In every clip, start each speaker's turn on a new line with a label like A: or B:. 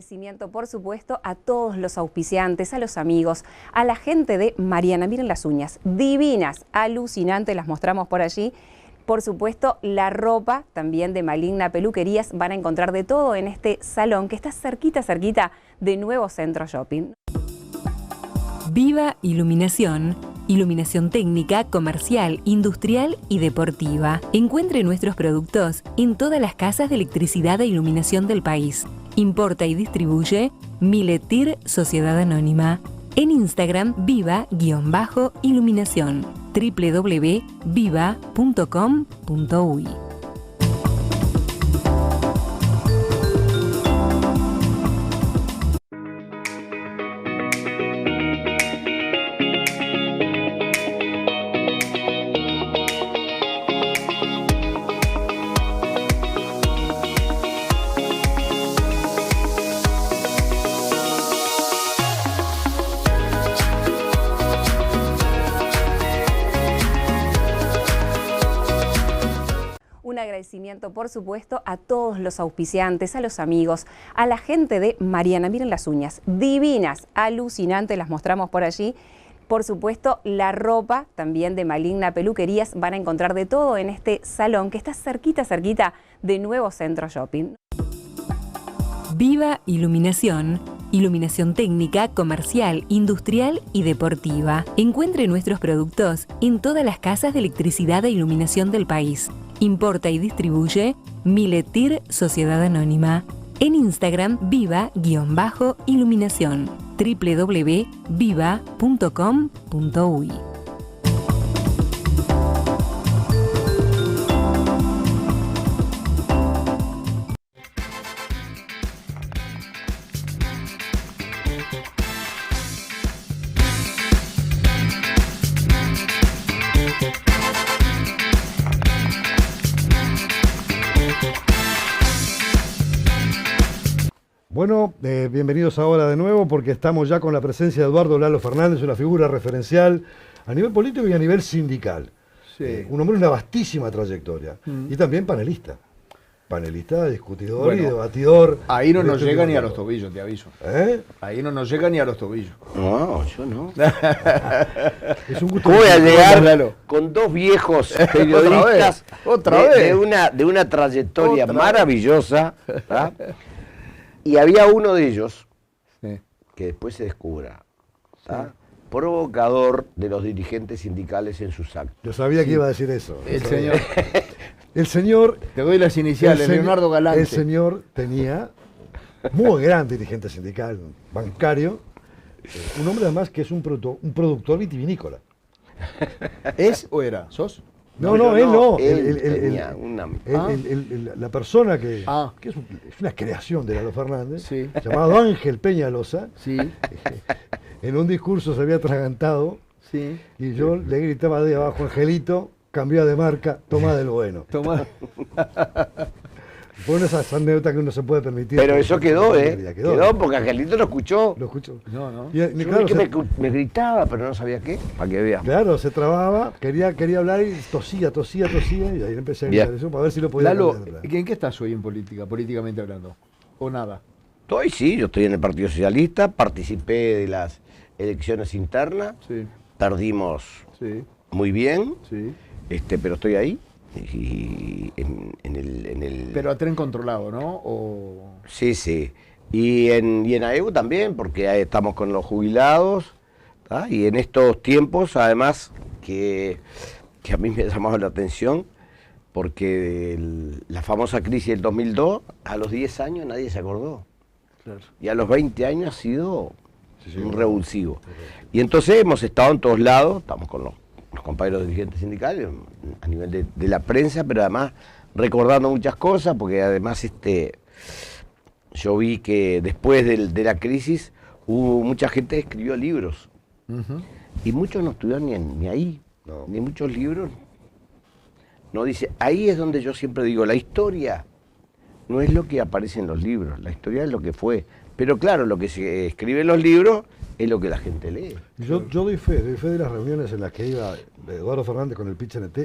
A: agradecimiento, por supuesto, a todos los auspiciantes, a los amigos, a la gente de Mariana. Miren las uñas, divinas, alucinantes, las mostramos por allí. Por supuesto, la ropa también de Maligna Peluquerías. Van a encontrar de todo en este salón que está cerquita de Nuevo Centro Shopping.
B: Viva Iluminación. Iluminación técnica, comercial, industrial y deportiva. Encuentre nuestros productos en todas las casas de electricidad e iluminación del país. Importa y distribuye Miletir Sociedad Anónima. En Instagram, viva_iluminación. www.viva.com.uy.
A: Un agradecimiento, por supuesto, a todos los auspiciantes, a los amigos, a la gente de Mariana. Miren las uñas, divinas, alucinantes, las mostramos por allí. Por supuesto, la ropa también de Maligna Peluquerías. Van a encontrar de todo en este salón que está cerquita de Nuevo Centro Shopping.
B: Viva Iluminación. Iluminación técnica, comercial, industrial y deportiva. Encuentre nuestros productos en todas las casas de electricidad e iluminación del país. Importa y distribuye Miletir Sociedad Anónima. En Instagram, viva_iluminación. www.viva.com.uy.
C: Bueno, bienvenidos ahora de nuevo porque estamos ya con la presencia de Eduardo Lalo Fernández, una figura referencial a nivel político y a nivel sindical.
D: Sí.
C: Un hombre de una vastísima trayectoria y también panelista. Panelista, discutidor y debatidor.
D: Ahí no nos llega ni a los tobillos, te aviso.
C: ¿Eh?
D: Ahí no nos llega ni a los tobillos.
E: No, yo no.
C: Es un gusto.
E: ¿Cómo voy a llegar
D: Lalo.
E: con dos viejos periodistas
D: Otra vez.
E: de una trayectoria maravillosa? ¿Ah? Y había uno de ellos
D: Sí.
E: que después se descubra, ¿ah? Provocador de los dirigentes sindicales en sus actos.
C: Yo sabía que iba a decir eso.
D: El señor.
C: El señor.
D: Te doy las iniciales, Leonardo Galante.
C: El señor tenía muy gran dirigente sindical, bancario, un hombre además que es un productor vitivinícola.
D: ¿Es o era? ¿Sos?
C: No,
E: yo
C: él no.
E: Él tenía una...
C: La persona que es una creación de Lalo Fernández,
D: Sí.
C: llamado Ángel Peñalosa,
D: Sí,
C: en un discurso se había atragantado
D: sí.
C: y yo le gritaba de abajo, Angelito, cambia de marca, toma del bueno.
D: Toma.
C: Fue una de esas anécdotas que uno se puede permitir.
E: Pero eso quedó,
C: Quedó.
E: Quedó porque Angelito lo escuchó.
C: Lo escucho.
D: No.
C: Y,
E: Yo
C: claro,
E: vi que me gritaba, pero no sabía qué. Para que veas.
C: claro, se trababa, quería hablar y tosía, y ahí empecé a gritar eso para ver si lo podía
D: Lalo,
C: cambiar de plan.
D: ¿en qué estás hoy en política, políticamente hablando? ¿O nada?
E: Yo estoy en el Partido Socialista, participé de las elecciones internas,
D: Sí,
E: perdimos
D: sí,
E: muy bien,
D: sí.
E: pero estoy ahí. Y en el...
D: Pero a tren controlado, ¿no? O...
E: Sí. Y en AEU también, porque ahí estamos con los jubilados, ¿tá? Y en estos tiempos, además, que a mí me ha llamado la atención, porque la famosa crisis del 2002, a los 10 años nadie se acordó.
D: Claro.
E: Y a los 20 años ha sido
C: Sí,
E: un revulsivo. Y entonces hemos estado en todos lados, estamos con los compañeros dirigentes sindicales, a nivel de la prensa, pero además recordando muchas cosas, porque además yo vi que después de la crisis hubo mucha gente que escribió libros, y muchos no estuvieron ni ahí,
C: No.
E: ni muchos libros. No dice, ahí es donde yo siempre digo, la historia no es lo que aparece en los libros, la historia es lo que fue. Pero claro, lo que se escribe en los libros es lo que la gente lee.
C: Yo doy fe de las reuniones en las que iba Eduardo Fernández con el PIT-CNT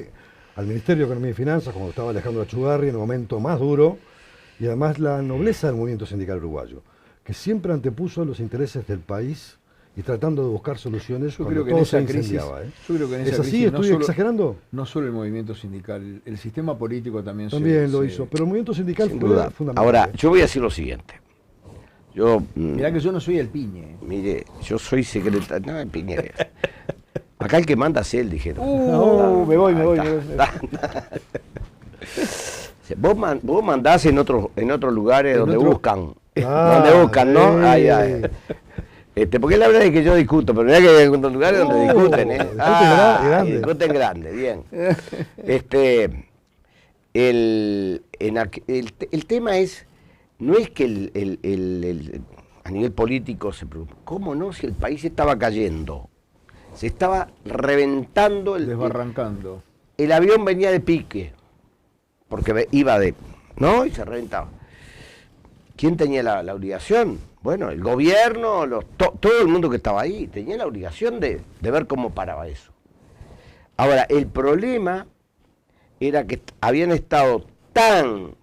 C: al Ministerio de Economía y Finanzas, cuando estaba Alejandro Achugarri en el momento más duro, y además la nobleza del movimiento sindical uruguayo, que siempre antepuso los intereses del país y tratando de buscar soluciones
D: Yo
C: cuando
D: creo que en
C: todo se
D: esa crisis,
C: incendiaba.
D: yo creo que en
C: ¿Es
D: esa
C: así?
D: crisis
C: ¿Estoy exagerando?
D: no solo el movimiento sindical, el sistema político también
C: Lo hizo, pero el movimiento sindical
E: Sin
C: fue
E: duda.
C: fundamental.
E: Ahora, yo voy a decir lo siguiente. Yo,
D: Mirá que yo no soy el piñe.
E: mire, yo soy secretario. No, Piñera. Acá el que manda es él, dijeron.
D: Me voy.
E: Vos mandás en otros lugares
C: En
E: donde
C: otro-
E: buscan.
C: Ah,
E: donde buscan, ¿no? Ay,
C: eh.
E: ay. Porque la verdad es que yo discuto, pero mirá que hay algunos lugares donde discuten, ¿eh?
C: discuten grande.
E: Discuten grande, bien. El tema es, no es que a nivel político se preocupa, ¿cómo no? Si el país estaba cayendo, se estaba reventando
D: Desbarrancando.
E: el avión venía de pique, porque iba ¿no? Y se reventaba. ¿Quién tenía la obligación? Bueno, el gobierno, todo el mundo que estaba ahí, tenía la obligación de ver cómo paraba eso. Ahora, el problema era que habían estado tan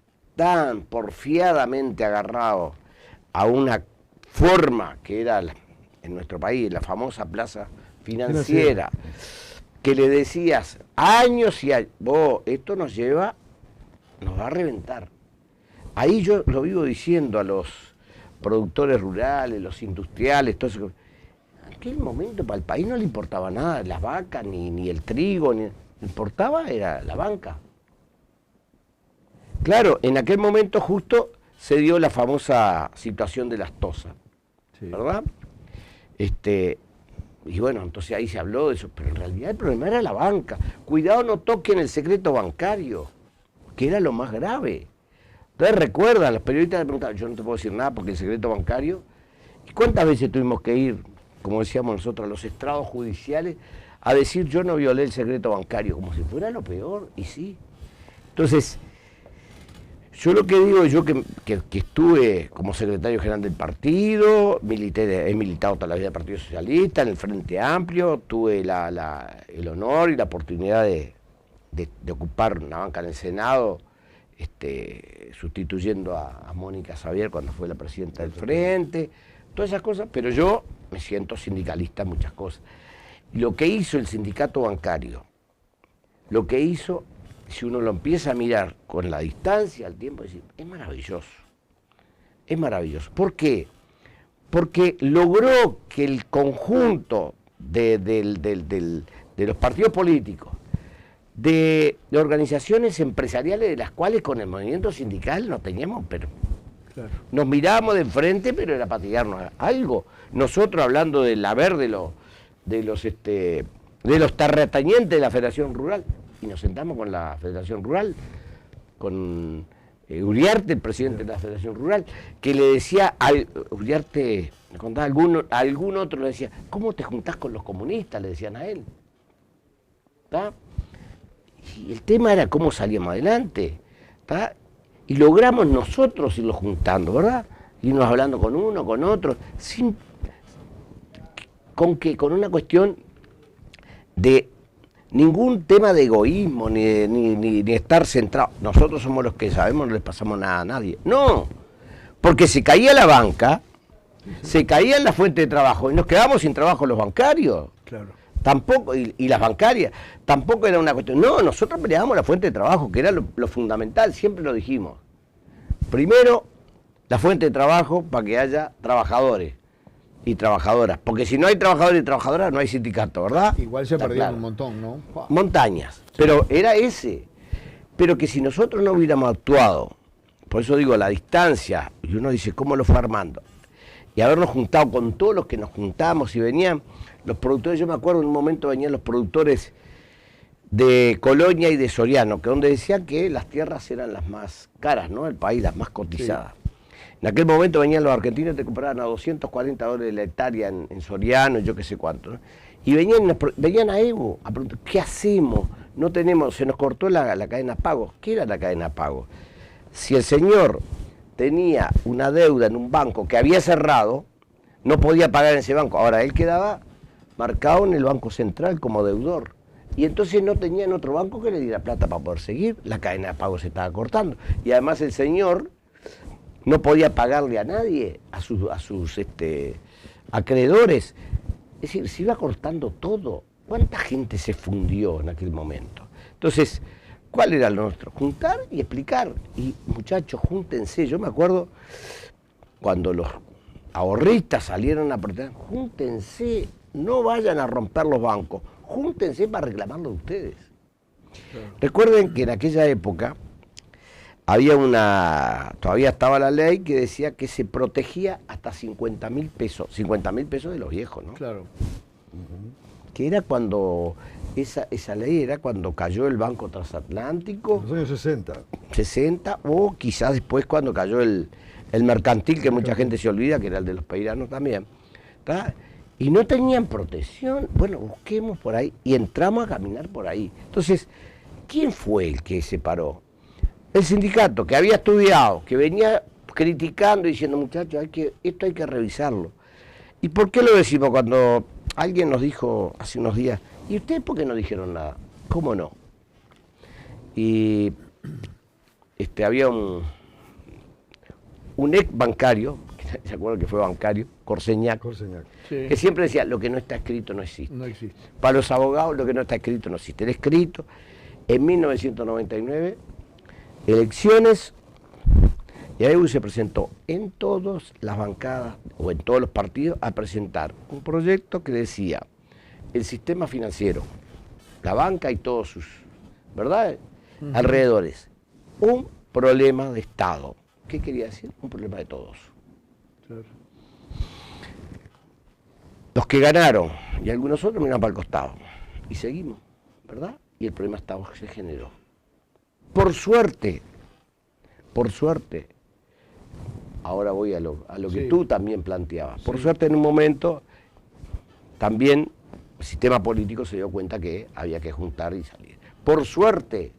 E: porfiadamente agarrados a una forma que era en nuestro país, la famosa plaza financiera, que le decías años y años, vos, esto nos va a reventar. Ahí yo lo vivo diciendo a los productores rurales, los industriales, todo eso. En aquel momento para el país no le importaba nada, las vacas, ni el trigo, le importaba era la banca. Claro, en aquel momento justo se dio la famosa situación de las tosas, ¿verdad? Y bueno, entonces ahí se habló de eso, pero en realidad el problema era la banca. Cuidado, no toquen el secreto bancario, que era lo más grave. Entonces recuerdan, los periodistas le preguntaban, yo no te puedo decir nada porque el secreto bancario. ¿Y cuántas veces tuvimos que ir, como decíamos nosotros, a los estrados judiciales a decir yo no violé el secreto bancario, como si fuera lo peor? Y sí. Entonces, yo lo que digo, yo que estuve como secretario general del partido, he militado toda la vida del Partido Socialista, en el Frente Amplio, tuve el honor y la oportunidad de ocupar una banca en el Senado, sustituyendo a Mónica Xavier cuando fue la presidenta del Frente, todas esas cosas, pero yo me siento sindicalista en muchas cosas. Y lo que hizo el sindicato bancario, lo que hizo, si uno lo empieza a mirar con la distancia, al tiempo, es maravilloso. Es maravilloso. ¿Por qué? Porque logró que el conjunto de los partidos políticos, de organizaciones empresariales de las cuales con el movimiento sindical no teníamos, pero claro, nos mirábamos de frente, pero era para tirarnos algo. Nosotros hablando del haber de los terratenientes de la Federación Rural, y nos sentamos con la Federación Rural, con Uriarte, el presidente de la Federación Rural, que le decía a Uriarte, me contaba algún otro, le decía, ¿cómo te juntás con los comunistas? Le decían a él. ¿Está? Y el tema era cómo salíamos adelante. ¿Está? Y logramos nosotros irlos juntando, ¿verdad? Irnos hablando con uno, con otro, con una cuestión de ningún tema de egoísmo, ni estar centrado. Nosotros somos los que sabemos, no les pasamos nada a nadie. No, porque se caía la banca, se caían las fuentes de trabajo y nos quedamos sin trabajo los bancarios.
D: Claro.
E: Tampoco, y las bancarias, tampoco era una cuestión. No, nosotros peleábamos la fuente de trabajo, que era lo fundamental, siempre lo dijimos. Primero, la fuente de trabajo para que haya trabajadores y trabajadoras, porque si no hay trabajadores y trabajadoras no hay sindicato, ¿verdad?
D: Igual se
E: Está
D: perdieron
E: claro.
D: un montón, ¿no?
E: Montañas,
D: Sí.
E: pero era ese. Pero que si nosotros no hubiéramos actuado, por eso digo, la distancia, y uno dice, ¿cómo lo fue armando? Y habernos juntado con todos los que nos juntamos y venían los productores, yo me acuerdo en un momento venían los productores de Colonia y de Soriano, que donde decían que las tierras eran las más caras, ¿no? El país, las más cotizadas. Sí. En aquel momento venían los argentinos y te compraban a $240 la hectárea en Soriano, yo qué sé cuánto, ¿no? Y venían a Evo a preguntar, ¿qué hacemos? No tenemos, se nos cortó la cadena de pago. ¿Qué era la cadena de pago? Si el señor tenía una deuda en un banco que había cerrado, no podía pagar en ese banco. Ahora él quedaba marcado en el Banco Central como deudor. Y entonces no tenía en otro banco que le diera plata para poder seguir. La cadena de pago se estaba cortando. Y además el señor no podía pagarle a nadie, a sus acreedores. Es decir, se iba cortando todo. ¿Cuánta gente se fundió en aquel momento? Entonces, ¿cuál era lo nuestro? Juntar y explicar. Y muchachos, júntense. Yo me acuerdo cuando los ahorristas salieron a protestar, júntense, no vayan a romper los bancos, júntense para reclamarlo de ustedes. Claro. Recuerden que en aquella época había todavía estaba la ley que decía que se protegía hasta 50.000 pesos, 50.000 pesos de los viejos, ¿no?
D: Claro.
E: Que era cuando, esa ley era cuando cayó el Banco Transatlántico.
C: En los años 60.
E: 60, o quizás después cuando cayó el mercantil, que mucha gente se olvida, que era el de los peiranos también. ¿Tá? Y no tenían protección. Bueno, busquemos por ahí y entramos a caminar por ahí. Entonces, ¿quién fue el que se paró? El sindicato, que había estudiado, que venía criticando y diciendo, muchachos, esto hay que revisarlo. ¿Y por qué lo decimos? Cuando alguien nos dijo hace unos días, ¿y ustedes por qué no dijeron nada? ¿Cómo no? Y había un ex bancario, ¿se acuerdan que fue bancario? Corseñac. Sí. Que siempre decía, lo que no está escrito no existe.
D: No existe.
E: Para los abogados, lo que no está escrito no existe. El escrito, en 1999, elecciones, y ahí se presentó en todas las bancadas o en todos los partidos a presentar un proyecto que decía el sistema financiero, la banca y todos sus, ¿verdad? Alrededores, un problema de Estado. ¿Qué quería decir? Un problema de todos. Claro. Los que ganaron y algunos otros miran para el costado y seguimos, ¿verdad? Y el problema de Estado se generó. Por suerte, ahora voy a lo que tú también planteabas. Por suerte, en un momento, también el sistema político se dio cuenta que había que juntar y salir. Por suerte,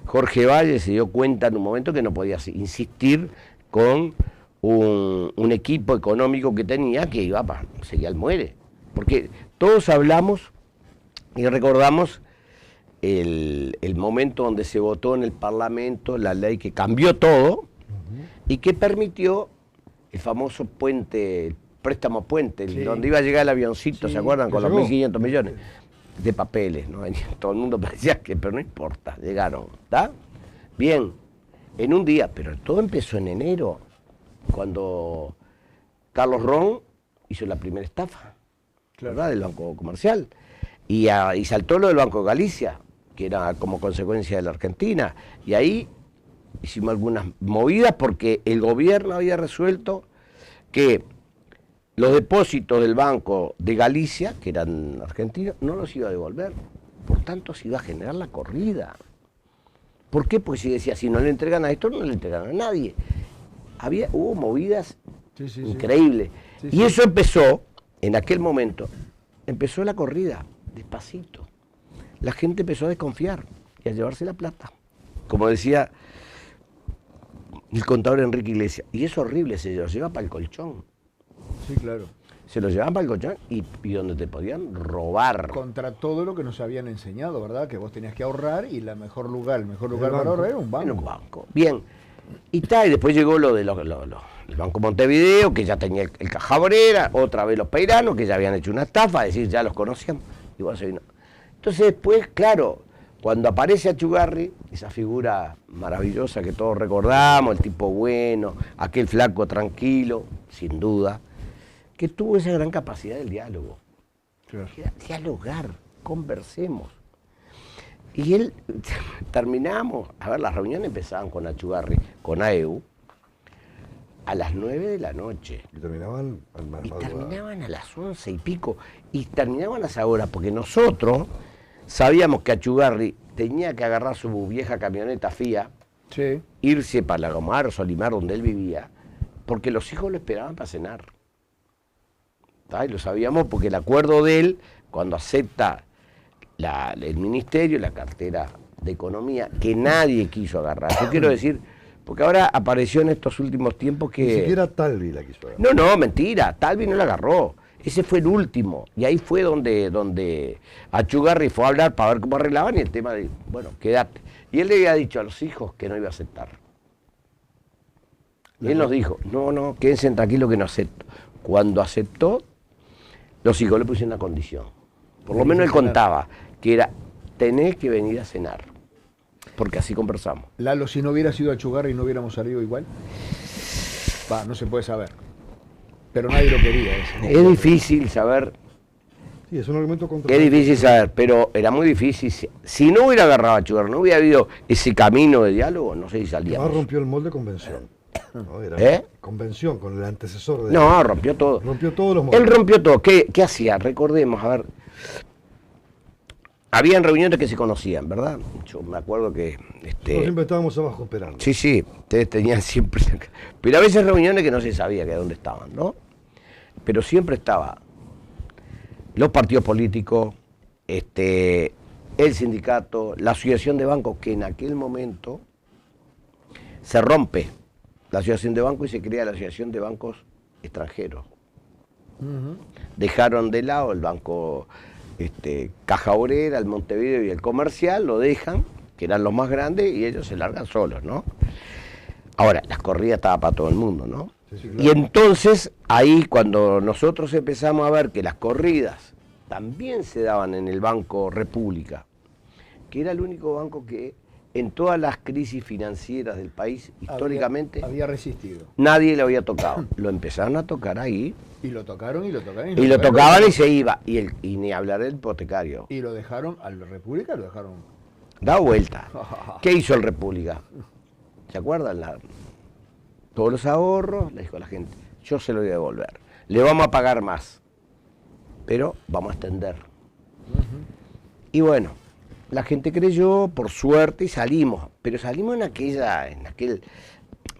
E: Jorge Valle se dio cuenta en un momento que no podía insistir con un equipo económico que tenía que iba para seguir al muere. Porque todos hablamos y recordamos el momento donde se votó en el Parlamento la ley que cambió todo y que permitió el famoso puente, el préstamo puente, donde iba a llegar el avioncito, ¿se acuerdan? Con los 1.500 millones de papeles, ¿no? Todo el mundo parecía que, pero no importa, llegaron, ¿está? Bien, en un día, pero todo empezó en enero, cuando Carlos Ron hizo la primera estafa, ¿verdad? Del Banco Comercial, y saltó lo del Banco de Galicia, que era como consecuencia de la Argentina, y ahí hicimos algunas movidas porque el gobierno había resuelto que los depósitos del Banco de Galicia, que eran argentinos, no los iba a devolver, por tanto se iba a generar la corrida. ¿Por qué? Porque si decía, si no le entregan a esto, no le entregan a nadie. Hubo movidas increíbles. Y eso empezó, en aquel momento, empezó la corrida, despacito. La gente empezó a desconfiar y a llevarse la plata. Como decía el contador Enrique Iglesias, y es horrible, se lo lleva para el colchón.
D: Sí, claro.
E: Se lo llevaban para el colchón y donde te podían robar.
D: Contra todo lo que nos habían enseñado, ¿verdad? Que vos tenías que ahorrar y el mejor lugar para ahorrar era un banco.
E: Era un banco. Bien. Y después llegó lo de el Banco Montevideo, que ya tenía el Caja Obrera, otra vez los peiranos, que ya habían hecho una estafa, es decir, ya los conocíamos. Y bueno, entonces después, claro, cuando aparece Achugarri, esa figura maravillosa que todos recordamos, el tipo bueno, aquel flaco tranquilo, sin duda, que tuvo esa gran capacidad del diálogo. Claro. Dialogar, conversemos. Y él, terminamos, a ver, las reuniones empezaban con Achugarri, con AEU, a las 9 de la noche.
C: Y terminaban
E: terminaban a las 11 y pico. Y terminaban a esa hora, porque nosotros sabíamos que Achugarri tenía que agarrar su vieja camioneta Fiat, irse para Lagomar o Solimar, donde él vivía, porque los hijos lo esperaban para cenar. Y lo sabíamos porque el acuerdo de él, cuando acepta el ministerio, la cartera de Economía, que nadie quiso agarrar. Yo quiero decir, porque ahora apareció en estos últimos tiempos que...
C: Ni siquiera Talvi la quiso agarrar.
E: No, mentira, Talvi no la agarró. Ese fue el último. Y ahí fue donde Achugarri fue a hablar para ver cómo arreglaban y el tema de, bueno, quédate. Y él le había dicho a los hijos que no iba a aceptar. Él nos dijo, no, quédense tranquilos que no acepto. Cuando aceptó, los psicólogos le pusieron una condición. Por lo menos él contaba que era, tenés que venir a cenar. Porque así conversamos.
D: Lalo, si no hubiera sido a Chugarri, ¿no hubiéramos salido igual? Va, no se puede saber. Pero nadie lo quería.
E: Es difícil saber.
C: Sí, es un argumento contra.
E: Es difícil saber, pero era muy difícil. Si no hubiera agarrado a Chugarri, no hubiera habido ese camino de diálogo, no sé si salía.
C: Además rompió el molde convención. ¿No? Era convención con el antecesor de.
E: No, rompió todo.
C: Rompió todos los moldes.
E: Él rompió todo. ¿Qué hacía? Recordemos, a ver. Habían reuniones que se conocían, ¿verdad? Yo me acuerdo que...
C: Nosotros siempre estábamos abajo esperando.
E: Sí, ustedes tenían siempre... Pero a veces reuniones que no se sabía que dónde estaban, ¿no? Pero siempre estaba los partidos políticos, el sindicato, la asociación de bancos, que en aquel momento se rompe la asociación de bancos y se crea la asociación de bancos extranjeros. Dejaron de lado el banco... Caja Obrera, el Montevideo y el Comercial, lo dejan, que eran los más grandes, y ellos se largan solos, ¿no? Ahora, las corridas estaban para todo el mundo, ¿no?
C: Sí, claro.
E: Y entonces, ahí cuando nosotros empezamos a ver que las corridas también se daban en el Banco República, que era el único banco que en todas las crisis financieras del país, históricamente,
D: había resistido.
E: nadie le había tocado. Lo empezaron a tocar ahí.
D: Y lo tocaron, y lo tocaron.
E: Y lo tocaban y se iba. Y ni hablar del hipotecario.
D: Y lo dejaron, al República lo dejaron.
E: Da vuelta. ¿Qué hizo el República? ¿Se acuerdan? Todos los ahorros, le dijo a la gente, yo se lo voy a devolver. Le vamos a pagar más. Pero vamos a extender. Y bueno, la gente creyó, por suerte, y salimos. Pero salimos en aquel...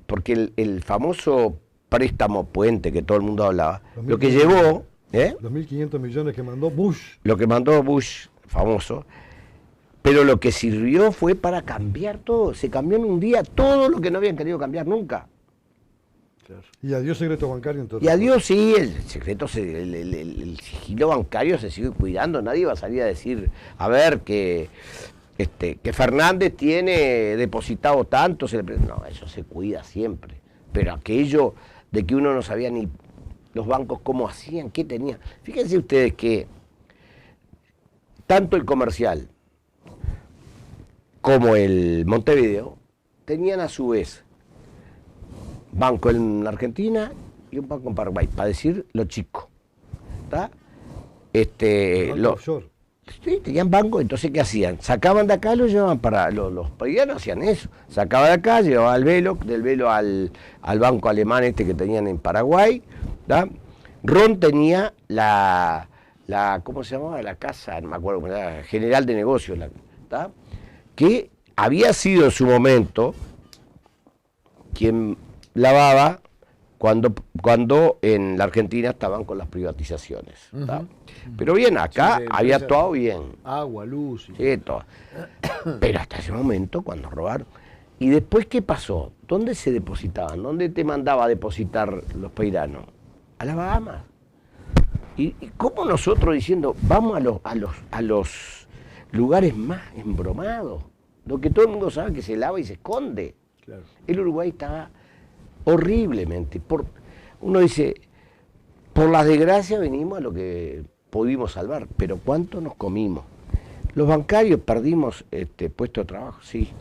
E: Porque el famoso préstamo puente que todo el mundo hablaba, lo que llevó...
C: 2.500 millones que mandó Bush.
E: Lo que mandó Bush, famoso, pero lo que sirvió fue para cambiar todo. Se cambió en un día todo lo que no habían querido cambiar nunca.
C: Claro. Y adiós secreto bancario entonces.
E: Y adiós, sí, el secreto, el sigilo bancario se sigue cuidando. Nadie va a salir a decir, a ver, que Fernández tiene depositado tanto. No, eso se cuida siempre. Pero aquello de que uno no sabía ni los bancos cómo hacían, qué tenían. Fíjense ustedes que tanto el Comercial como el Montevideo tenían a su vez banco en Argentina y un banco en Paraguay, para decir lo chico. ¿Está?
C: Offshore.
E: Sí, tenían banco, entonces ¿qué hacían? Sacaban de acá, lo llevaban para... Los peruanos hacían eso. Sacaban de acá, llevaban al Velo, del Velo al banco alemán que tenían en Paraguay. ¿Tá? Ron tenía la ¿cómo se llamaba? La casa, no me acuerdo, la General de Negocios, ¿tá? Que había sido en su momento quien lavaba cuando en la Argentina estaban con las privatizaciones. ¿Tá? Pero bien, acá había todo bien.
D: Agua, luz.
E: Sí, todo. Pero hasta ese momento, cuando robaron. ¿Y después qué pasó? ¿Dónde se depositaban? ¿Dónde te mandaba a depositar los peiranos? A las Bahamas. ¿Y cómo nosotros diciendo, vamos a los lugares más embromados? Lo que todo el mundo sabe que se lava y se esconde.
D: Claro.
E: El Uruguay estaba horriblemente. Uno dice, por las desgracias venimos a lo que pudimos salvar, pero ¿cuánto nos comimos? Los bancarios perdimos puesto de trabajo, sí.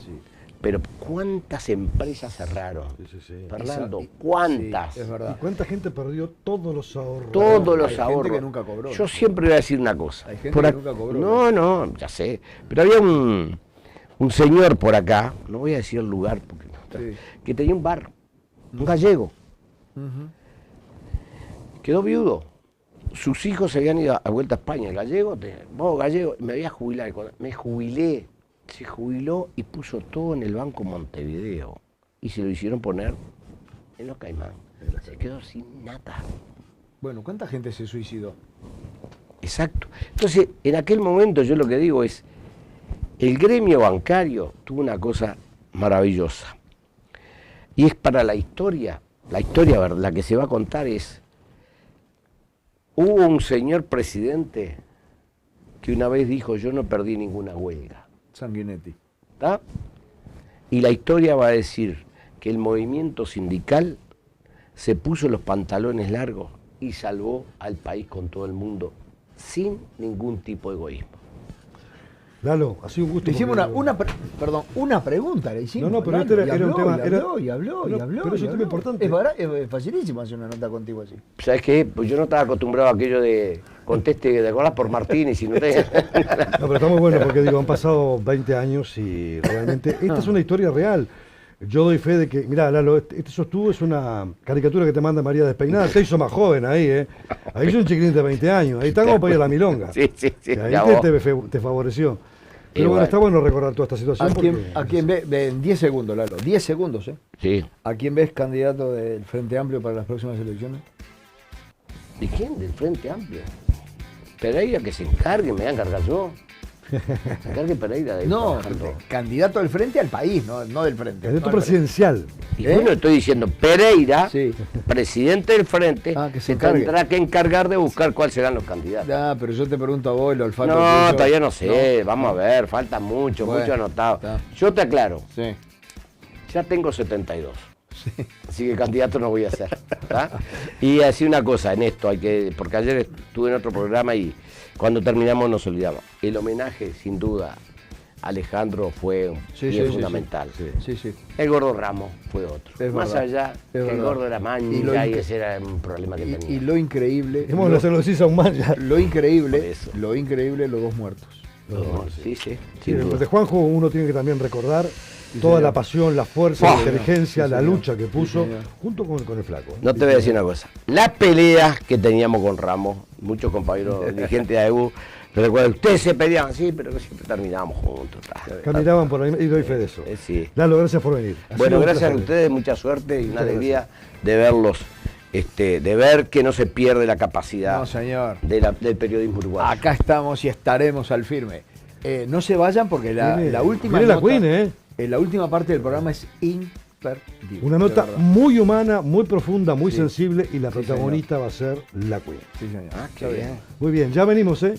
E: Pero ¿cuántas empresas cerraron?
C: Sí.
E: Fernando, ¿cuántas?
D: Sí, es verdad.
C: ¿Y cuánta gente perdió todos los ahorros?
E: Todos los
D: Hay
E: ahorros.
D: gente que nunca cobró.
E: Yo siempre voy a decir una cosa.
D: Hay gente que nunca cobró.
E: No, ya sé. Pero había un señor por acá, no voy a decir el lugar, porque que tenía un bar, un gallego. Quedó viudo. Sus hijos se habían ido a vuelta a España. El gallego, vos gallego, me había jubilado. Cuando me jubilé, se jubiló y puso todo en el Banco Montevideo. Y se lo hicieron poner en los Caimán. Se quedó sin nada.
D: Bueno, ¿cuánta gente se suicidó?
E: Exacto. Entonces, en aquel momento yo lo que digo es, el gremio bancario tuvo una cosa maravillosa. Y es para la historia la que se va a contar es, hubo un señor presidente que una vez dijo, yo no perdí ninguna huelga.
D: Sanguinetti.
E: ¿Está? Y la historia va a decir que el movimiento sindical se puso los pantalones largos y salvó al país con todo el mundo, sin ningún tipo de egoísmo.
C: Lalo, ha sido un gusto.
D: Le hicimos
C: porque-
D: una pregunta, le hicimos.
C: No, pero
D: Lalo,
C: este era
D: y
C: un
D: habló,
C: tema-
D: y
C: era-
D: habló, y habló,
C: No,
D: y habló.
C: pero es un
D: y
C: tema
D: habló.
C: importante.
D: Es facilísimo hacer una nota contigo así.
E: ¿Sabes qué? Pues yo no estaba acostumbrado a aquello de conteste, ¿te acordás por Martínez? Y no te...
C: No, pero está muy bueno porque digo, han pasado 20 años y realmente esta es una historia real. Yo doy fe de que, mirá, Lalo, este sos tú, es una caricatura que te manda María Despeinada, te hizo más joven ahí, ¿eh? Ahí es un chiquilín de 20 años, ahí está como para ir a la milonga.
E: Sí, sí, sí.
C: Y ahí
E: ya
C: te,
E: vos.
C: te favoreció. Pero
E: Igual.
C: bueno, está bueno recordar toda esta situación.
D: ¿A quién ve en 10 segundos, Lalo? 10 segundos, ¿eh?
E: Sí.
D: ¿A quién ves candidato del Frente Amplio para las próximas elecciones?
E: ¿De quién? Del Frente Amplio. Pereira que se encargue, me voy a encargar yo. Se encargue Pereira de
D: No,
E: trabajar todo.
D: candidato del Frente al país, no del Frente.
C: Candidato
D: no del
C: presidencial.
E: Y yo no estoy diciendo, Pereira,
D: Sí.
E: presidente del Frente,
D: Que se
E: se
D: encargue.
E: tendrá que encargar de buscar cuáles serán los candidatos.
D: Ah, pero yo te pregunto a vos, el olfato
E: No,
D: tuyo.
E: todavía no sé, vamos a ver, falta mucho,
D: Bueno,
E: mucho anotado.
D: está.
E: Yo te aclaro,
D: Sí.
E: ya tengo 72. Así que candidato no voy a ser. ¿tá? Y así una cosa en esto, porque ayer estuve en otro programa y cuando terminamos nos olvidamos. El homenaje, sin duda, a Alejandro fue fundamental.
D: Sí.
E: El Gordo Ramos fue otro.
D: Es
E: Más
D: verdad,
E: allá,
D: es
E: que el
D: verdad.
E: Gordo era
D: Y lo
E: mancha y
D: inc-
E: ese era un problema que tenía.
D: Y lo increíble,
C: Hemos se lo decís a un man ya.
D: lo increíble,
E: Por eso.
D: los dos muertos.
E: Sí, sí,
C: Sí,
E: sin duda.
C: de Juanjo uno tiene que también recordar toda
D: señor.
C: la pasión, la fuerza, la
E: Sí,
C: inteligencia,
D: sí,
C: la
D: señor.
C: lucha que puso,
D: señor.
C: junto con el flaco.
E: No te voy a decir una cosa. Las peleas que teníamos con Ramos, muchos compañeros dirigentes de AEBU, te recuerdo, ustedes se peleaban, sí, pero que siempre terminábamos juntos.
C: Caminaban por ahí y doy fe de eso.
E: Sí.
C: Lalo, gracias por venir. Ha
E: Bueno,
C: sido un
E: gracias a
C: placer.
E: ustedes, mucha suerte y una
C: Muchas
E: alegría de verlos, de ver que no se pierde la capacidad
D: No, señor.
E: del periodismo uruguayo.
D: Acá estamos y estaremos al firme. No se vayan porque
C: Viene-
D: la última
C: viene la
D: nota,
C: Queen, ¿eh?
D: La última parte del programa es imperdible.
C: Una
D: de
C: nota
D: verdad.
C: muy humana, muy profunda, muy
D: Sí.
C: sensible y la
D: Sí,
C: protagonista va a ser la Queen.
D: Sí, señor.
E: Qué bien.
C: Muy bien, ya venimos, ¿eh?